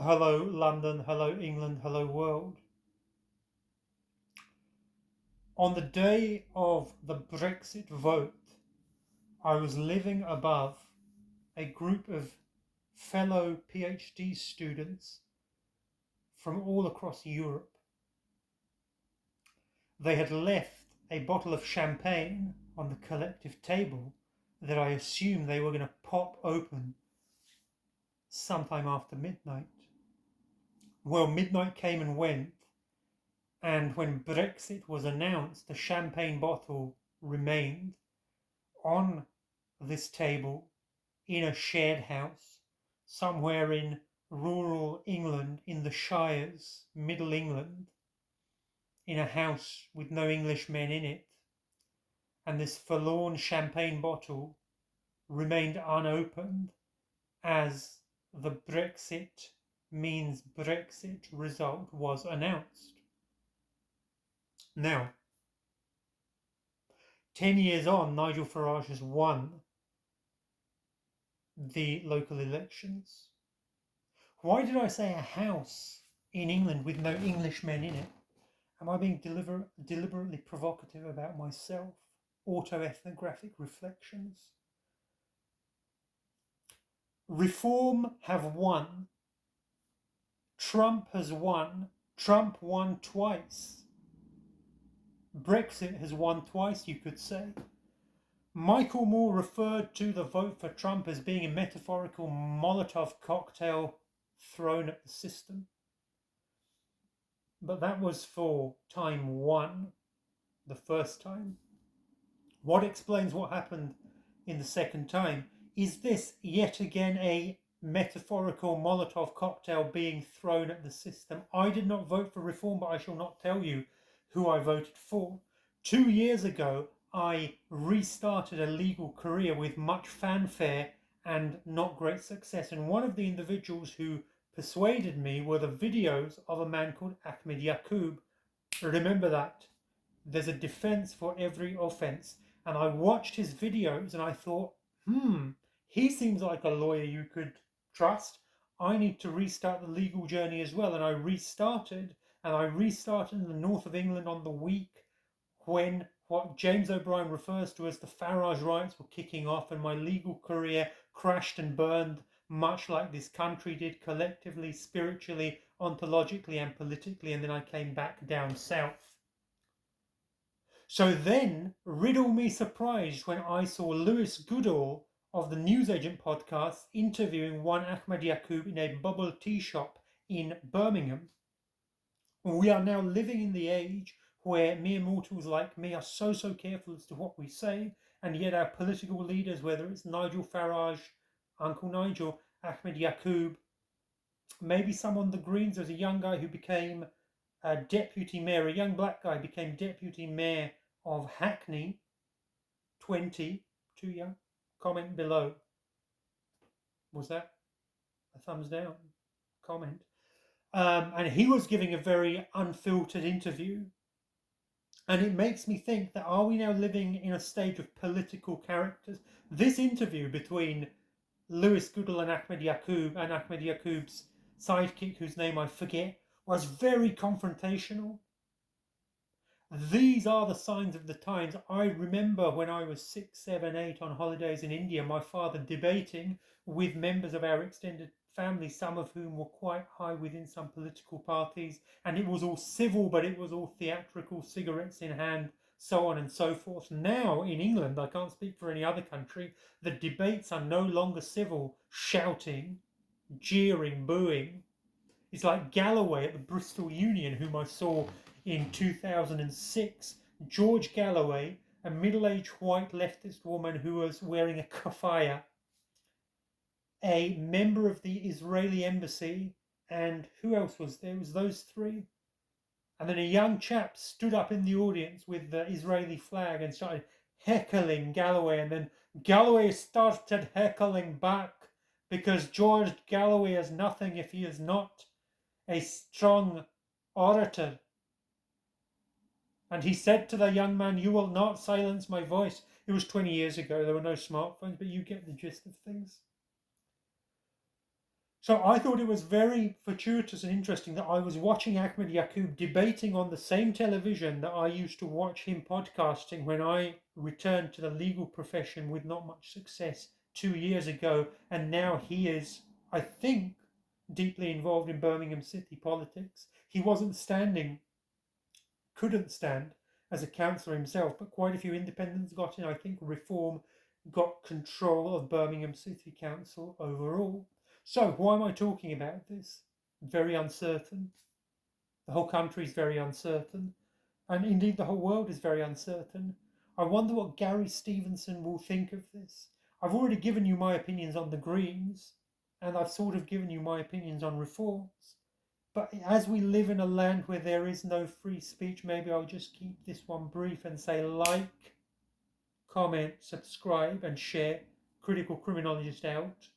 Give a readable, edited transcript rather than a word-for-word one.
Hello London, hello England, hello world. On the day of the Brexit vote, I was living above a group of fellow PhD students from all across Europe. They had left a bottle of champagne on the collective table that I assumed they were going to pop open sometime after midnight. Well, midnight came and went, and when Brexit was announced, the champagne bottle remained on this table in a shared house somewhere in rural England, in the Shires, Middle England, in a house with no Englishmen in it. And this forlorn champagne bottle remained unopened as the Brexit means Brexit result was announced. Now, 10 years on, Nigel Farage has won the local elections. Why did I say a house in England with no Englishmen in it? Am I being deliberately provocative about myself? Autoethnographic reflections? Reform have won. Trump has won. Trump won twice. Brexit has won twice, you could say. Michael Moore referred to the vote for Trump as being a metaphorical Molotov cocktail thrown at the system. But that was for time one, the first time. What explains what happened in the second time? Is this yet again a metaphorical Molotov cocktail being thrown at the system? I did not vote for reform, but I shall not tell you who I voted for. 2 years ago, I restarted a legal career with much fanfare and not great success. And one of the individuals who persuaded me were the videos of a man called AKHMED YAKOOB. Remember that. There's a defense for every offense. And I watched his videos and I thought, he seems like a lawyer you could trust. I need to restart the legal journey as well. And I restarted in the north of England on the week when what James O'Brien refers to as the FARAGE riots were kicking off, and my legal career crashed and burned, much like this country did, collectively, spiritually, ontologically, and politically, and then I came back down south. So then, riddle me surprised when I saw Lewis Goodall of the Newsagent podcast interviewing one AKHMED YAKOOB in a bubble tea shop in Birmingham. We are now living in the age where mere mortals like me are so careful as to what we say, and yet our political leaders, whether it's Nigel Farage, Uncle Nigel, AKHMED YAKOOB, maybe some on the Greens. There's a young guy who became a deputy mayor, a young black guy became deputy mayor of Hackney, 20, too young. Comment below. Was that a thumbs down? Comment. And he was giving a very unfiltered interview. And it makes me think that are we now living in a stage of political characters? This interview between Lewis Goodall and AKHMED YAKOOB, and AKHMED YAKOOB's sidekick, whose name I forget, was very confrontational. These are the signs of the times. I remember when I was 6, 7, 8 on holidays in India, my father debating with members of our extended family, some of whom were quite high within some political parties, and it was all civil, but it was all theatrical, cigarettes in hand, so on and so forth. Now in England, I can't speak for any other country, the debates are no longer civil, shouting, jeering, booing. It's like Galloway at the Bristol Union, whom I saw in 2006. George Galloway, a middle-aged white leftist woman who was wearing a kafaya, a member of the Israeli embassy, and who else was there? It was those three. And then a young chap stood up in the audience with the Israeli flag and started heckling Galloway, and then Galloway started heckling back because George Galloway is nothing if he is not a strong orator. And he said to the young man, "You will not silence my voice." It was 20 years ago. There were no smartphones, but you get the gist of things. So I thought it was very fortuitous and interesting that I was watching Ahmed YAKOOB debating on the same television that I used to watch him podcasting when I returned to the legal profession with not much success 2 years ago. And now he is, I think, deeply involved in Birmingham City politics. He wasn't standing, couldn't stand as a councillor himself, but quite a few independents got in. I think Reform got control of Birmingham City Council overall. So, why am I talking about this? Very uncertain. The whole country is very uncertain. And indeed, the whole world is very uncertain. I wonder what Gary Stevenson will think of this. I've already given you my opinions on the Greens, and I've sort of given you my opinions on reforms. But as we live in a land where there is no free speech, maybe I'll just keep this one brief and say like, comment, subscribe, and share. Critical Criminologist out.